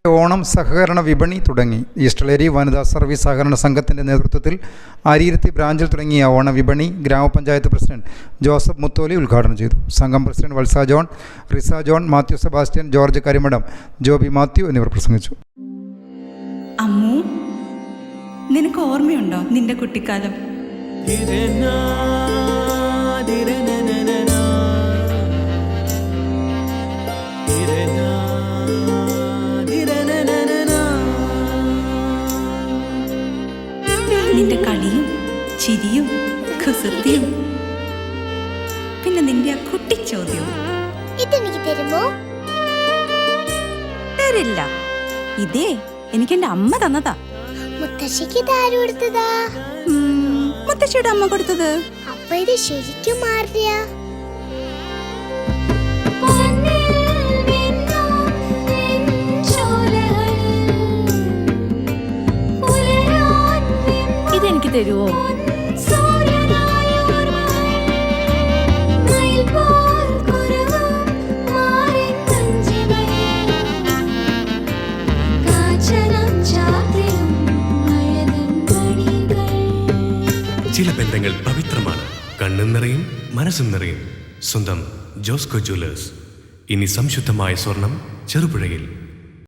ഓണം സഹകരണ വിപണി തുടങ്ങി. ഈസ്റ്റളേരി വനിതാ സർവീസ് സഹകരണ സംഘത്തിൻ്റെ നേതൃത്വത്തിൽ അരിയിരുത്തി ബ്രാഞ്ചിൽ തുടങ്ങിയ ഓണ വിപണി ഗ്രാമപഞ്ചായത്ത് പ്രസിഡന്റ് ജോസഫ് മുത്തോലി ഉദ്ഘാടനം ചെയ്തു. സംഘം president Valsa John, Risa John, Mathew Sebastian, George Karimadom, Joby Mathew എന്നിവർ പ്രസംഗിച്ചു. അമ്മു, നിനക്ക് ഓർമ്മയുണ്ടോ നിന്റെ കുട്ടിക്കാലം? നിന്റെ കളിയും ചിരിയും കുസൃതിയും, പിന്നെ നിന്റെ ആ കുട്ടിച്ചോദ്യവും. ഇതെനിക്ക് തരുമോ? തരില്ല. ഇതേ എനിക്ക് എന്റെ അമ്മ തന്നതാ. മുത്തശ്ശിക്ക് ഇതാര് കൊടുത്തതാ? മുത്തശ്ശിയുടെ അമ്മ കൊടുത്തത്. അപ്പൊ ഇത് ശരിക്കും മാറിയ? ഇതെനിക്ക് തരുവോ? ചില ബന്ധങ്ങൾ പവിത്രമാണ്. കണ്ണും നിറയും മനസ്സും നിറയും. സ്വന്തം ജോസ്കോ ജ്വല്ലേഴ്സ്. ഇനി സംശുദ്ധമായ സ്വർണം ചെറുപുഴയിൽ.